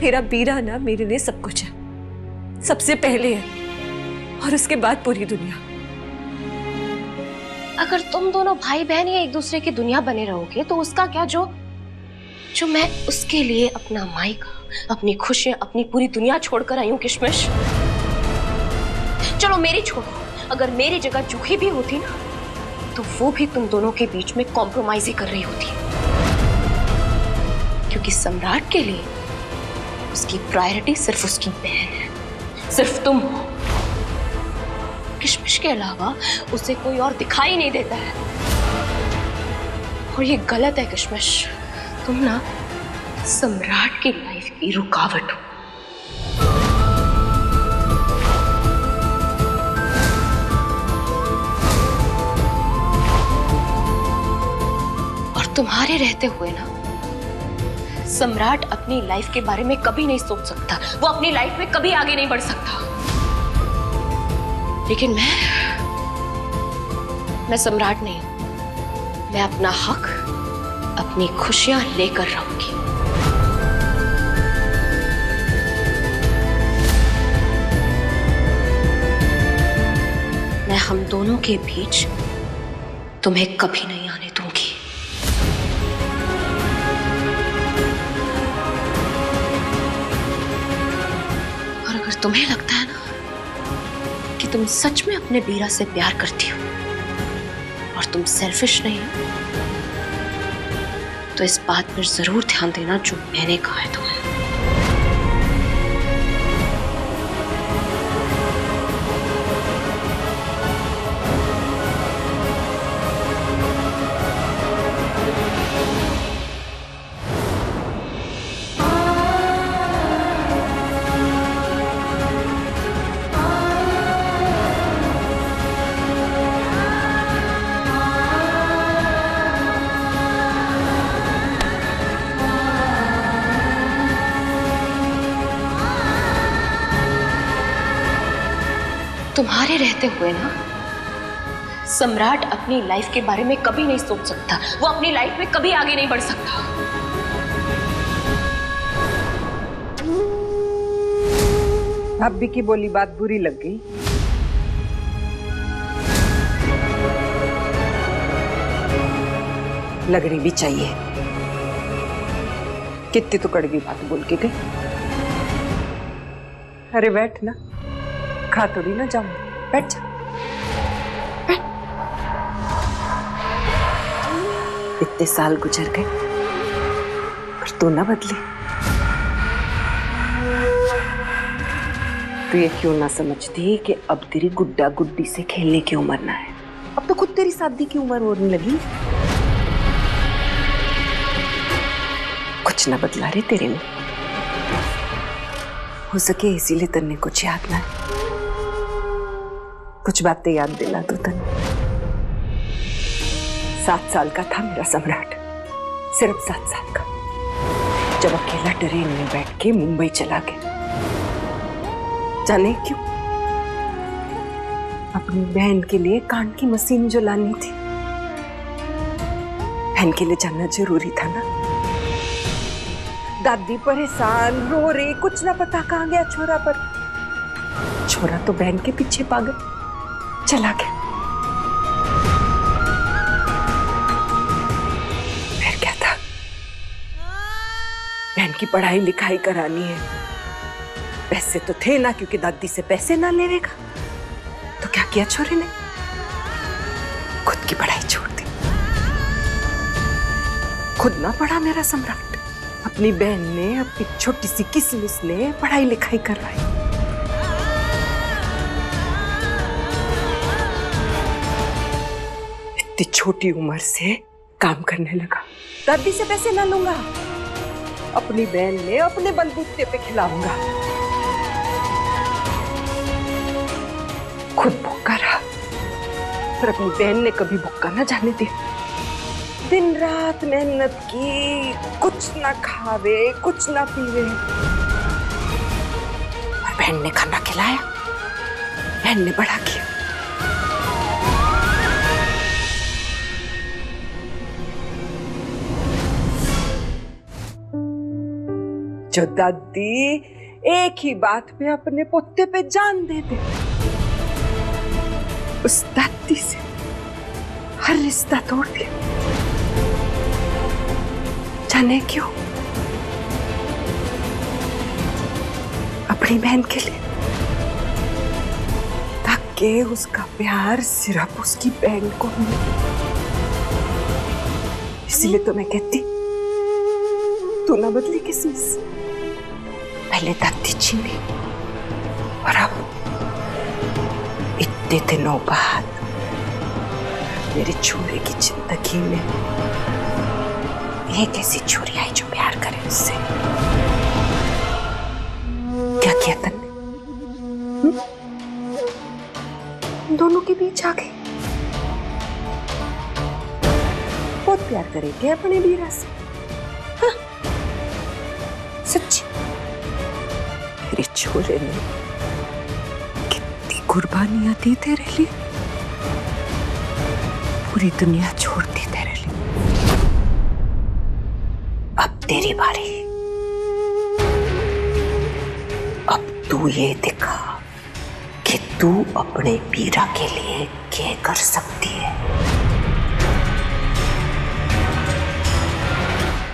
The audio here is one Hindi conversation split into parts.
मेरा बीरा ना मेरे लिए सब कुछ है, सबसे पहले है और उसके बाद पूरी दुनिया। अगर तुम दोनों भाई बहन ही एक दूसरे की दुनिया बने रहोगे तो उसका क्या, जो मैं उसके लिए अपना मायका, अपनी खुशियां, अपनी पूरी दुनिया छोड़कर आई हूं किशमिश। चलो मेरी छोड़ो, अगर मेरी जगह जूही भी होती ना तो वो भी तुम दोनों के बीच में कॉम्प्रोमाइज ही कर रही होती, क्योंकि सम्राट के लिए उसकी प्रायोरिटी सिर्फ उसकी बहन है, सिर्फ तुम हो। किशमिश के अलावा उसे कोई और दिखाई नहीं देता है और ये गलत है किशमिश। तुम ना सम्राट की लाइफ की रुकावट हो। और तुम्हारे रहते हुए ना सम्राट अपनी लाइफ के बारे में कभी नहीं सोच सकता, वो अपनी लाइफ में कभी आगे नहीं बढ़ सकता। लेकिन मैं सम्राट नहीं हूं। मैं अपना हक, अपनी खुशियां लेकर रहूंगी। मैं हम दोनों के बीच तुम्हें कभी नहीं आने दूंगी। और अगर तुम्हें लगता है ना कि तुम सच में अपने बीरा से प्यार करती हो और तुम सेल्फिश नहीं हो, तो इस बात पर जरूर ध्यान देना जो मैंने कहा है तुम्हें। तुम्हारे रहते हुए ना सम्राट अपनी लाइफ के बारे में कभी नहीं सोच सकता, वो अपनी लाइफ में कभी आगे नहीं बढ़ सकता। भाभी की बोली बात बुरी लग गई। लगनी भी चाहिए, कितनी तो कड़वी बात बोल के गई। अरे बैठ ना, खा थोड़ी ना जाऊं, बैठ जा, बैठ। इतने साल गुजर गए पर तू ना बदली। तू ये क्यों ना समझती कि अब तेरी गुड्डा गुड्डी से खेलने की उम्र ना है, अब तो खुद तेरी शादी की उम्र होने लगी। कुछ ना बदला रे तेरे में, हो सके इसीलिए तन्ने कुछ याद ना है। कुछ बातें याद दिला दो तन्ने। 7 साल का था मेरा सम्राट, सिर्फ 7 साल का, जब अकेला ट्रेन में बैठ के मुंबई चला गया। जाने क्यों? अपनी बहन के लिए कान की मशीन जो लानी थी। बहन के लिए जाना जरूरी था ना। दादी परेशान रो रही, कुछ ना पता कहाँ गया छोरा, पर छोरा तो बहन के पीछे पागल चला गया। फिर क्या था, बहन की पढ़ाई लिखाई करानी है। पैसे तो थे ना, क्योंकि दादी से पैसे ना लेगा। तो क्या किया छोरे ने, खुद की पढ़ाई छोड़ दी। खुद ना पढ़ा मेरा सम्राट, अपनी बहन ने, अपनी छोटी सी किसमिस ने पढ़ाई लिखाई करवाई। इतनी छोटी उम्र से काम करने लगा। दादी से पैसे ना लूंगा, अपनी बहन ने अपने बलबूते पे खिलाऊंगा। खुद भूखा रहा, पर अपनी बहन ने कभी भूखा ना जाने दिया। दिन रात मेहनत की, कुछ ना खावे, कुछ ना पीवे, और बहन ने खाना खिलाया, बहन ने बड़ा किया। जो दादी एक ही बात पे अपने पोते पे जान दे दे, उस दादी से हर रिश्ता तोड़ दिया। जाने क्यों? अपनी बहन के लिए, ताकि उसका प्यार सिर्फ उसकी बहन को मिले। इसीलिए तो मैं कहती, तू ना बदली किस्मत। पहले दादी छीनी और अब इतने दिनों बाद मेरे छोरे की जिंदगी में एक ऐसी छोरी आई जो प्यार करे उससे। क्या किया तन्ने? दोनों के बीच आ गई। बहुत प्यार करेंगे अपने बीरा से। हाँ, सच्ची मेरे छोरे ने कितनी कुर्बानियां दी तेरे लिए, पूरी दुनिया छोड़ दी तेरे लिए। अब तेरी बारी। अब तू ये दिखा कि तू अपने बीरा के लिए क्या कर सकती है।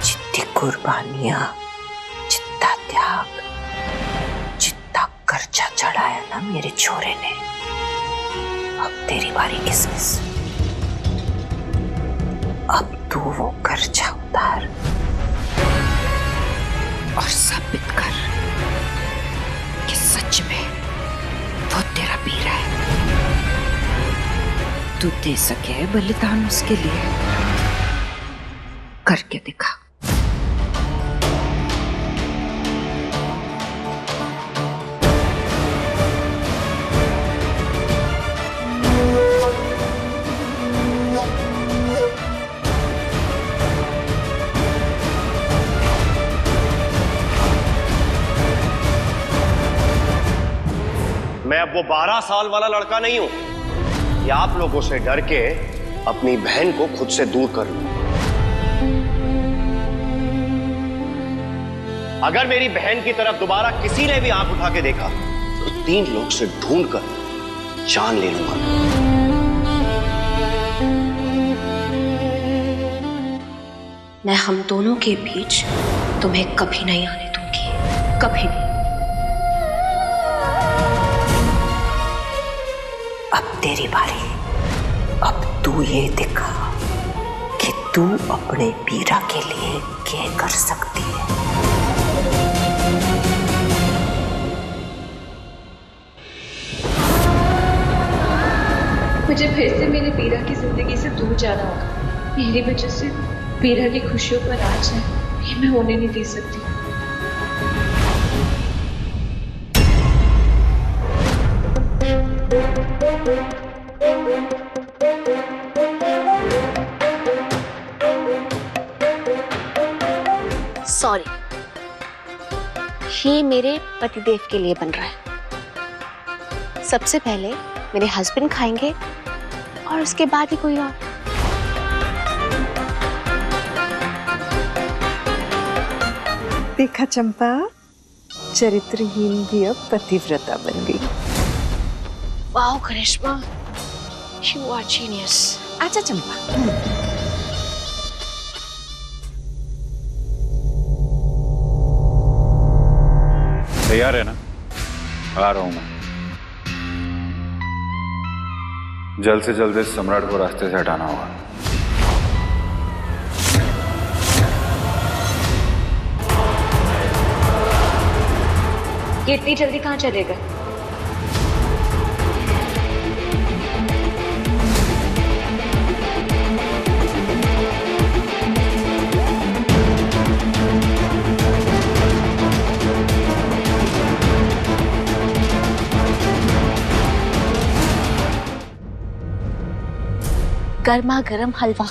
जितनी कुर्बानियां, जितना त्याग, जितना कर्जा चढ़ाया ना मेरे छोरे ने, अब तेरी बारी किसमिस। अब तू वो कर्जा उतार और साबित कर कि सच में वो तेरा बीरा है। तू दे सके बलिदान उसके लिए, करके दिखा। मैं अब वो 12 साल वाला लड़का नहीं हूं कि आप लोगों से डर के अपनी बहन को खुद से दूर कर लूं। अगर मेरी बहन की तरफ दोबारा किसी ने भी आंख उठा के देखा तो 3 लोग से ढूंढकर जान ले लूंगा। मैं हम दोनों के बीच तुम्हें कभी नहीं आने दूंगी, कभी नहीं। अब तेरी बारी। अब तू ये दिखा कि तू अपने बीरा के लिए क्या कर सकती है। मुझे फिर से मेरे बीरा की जिंदगी से दूर जाना होगा। मेरी वजह से बीरा की खुशियों पर आज है, ये मैं होने नहीं दे सकती। सॉरी, ये मेरे पतिदेव के लिए बन रहा है। सबसे पहले मेरे हस्बैंड खाएंगे और उसके बाद ही कोई और। देखा चंपा, चरित्रहीन भी अब पतिव्रता बन गई। Wow Karishma, you are genius. आजा चंपा। तैयार है ना? आ रहा हूं मैं। जल्द से जल्द इस सम्राट को रास्ते से हटाना होगा। ये इतनी जल्दी कहाँ चलेगा? गर्मा गर्म हलवा।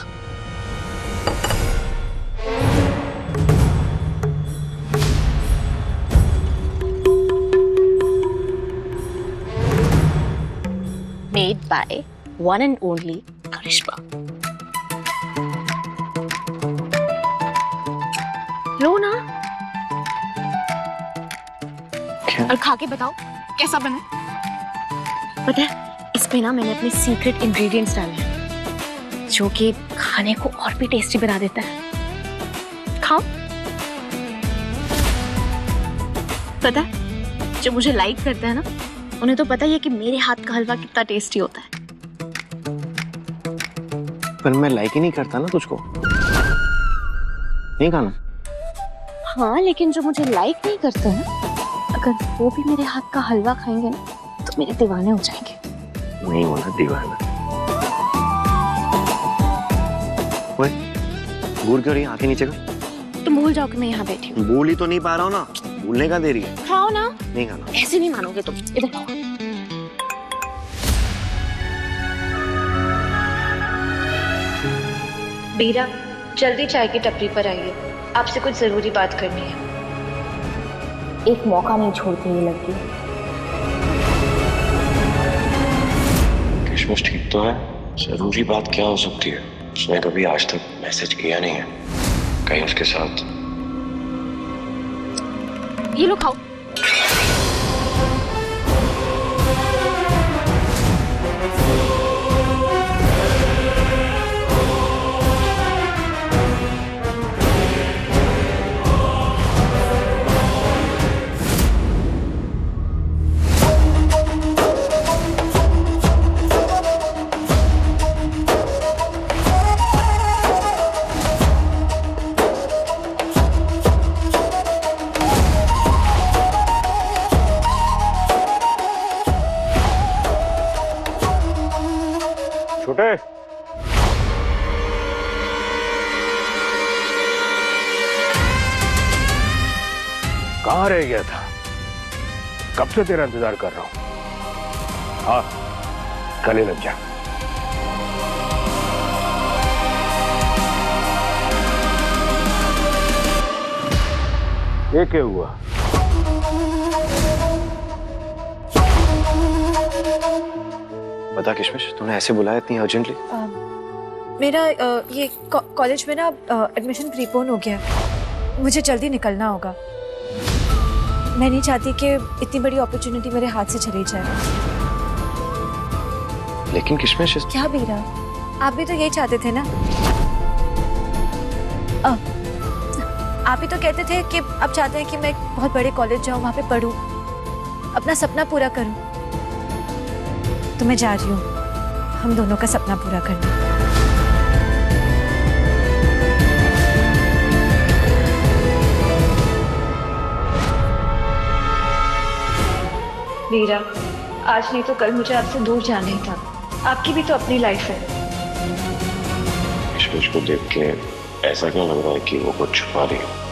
Made by one and only करिश्मा। लो ना। और खा के बताओ कैसा बना है। पता है इसमें ना मैंने अपने सीक्रेट इंग्रेडिएंट्स डाले हैं जो कि खाने को और भी टेस्टी बना देता है। खाओ। पता है जो मुझे लाइक करता है ना उन्हें तो पता ही है कि मेरे हाथ का हलवा कितना टेस्टी होता है। पर मैं लाइक ही नहीं करता ना तुझको, नहीं खाना। हाँ लेकिन जो मुझे लाइक नहीं करते हैं अगर वो भी मेरे हाथ का हलवा खाएंगे ना तो मेरे दीवाने हो जाएंगे। नहीं होना दीवाना। ओए, घूर क्यों रही है? आंखें नीचे कर। तुम भूल जाओ कि मैं यहाँ बैठी हूँ। भूल ही तो नहीं पा रहा हूँ ना, भूलने का दे रही है। खाओ ना। नहीं खाना। ऐसे नहीं मानोगे तुम, इधर खाओ। बीरा, जल्दी चाय की टपरी पर आइए, आपसे कुछ जरूरी बात करनी है। एक मौका नहीं छोड़ती ये लड़की। किशमिश ठीक तो है? जरूरी बात क्या हो सकती है? उसने कभी आज तक मैसेज किया नहीं है। कहीं उसके साथ ये लो खाओ। छोटे, कहाँ रह गया था? कब से तेरा इंतजार कर रहा हूं। हाँ, गले लग जा। ये क्या हुआ? बता किशमिश, तूने ऐसे बुलाया इतनी अर्जेंटली? मेरा ये कॉलेज में ना एडमिशन प्रीपोन हो गया, मुझे जल्दी निकलना होगा। मैं नहीं चाहती कि इतनी बड़ी अपॉर्चुनिटी मेरे हाथ से चली जाए। लेकिन किशमिश क्या बीरा, आप भी तो यही चाहते थे ना? आप ही तो कहते थे कि आप चाहते हैं कि मैं एक बहुत बड़े कॉलेज जाऊं, वहां पे पढूं, अपना सपना पूरा करूं। तो मैं जा रही हूँ हम दोनों का सपना पूरा करने। वीरा, आज नहीं तो कल मुझे आपसे दूर जाना ही था। आपकी भी तो अपनी लाइफ है। किशमिश को देख के ऐसा क्यों लग रहा है कि वो कुछ छुपा रही है?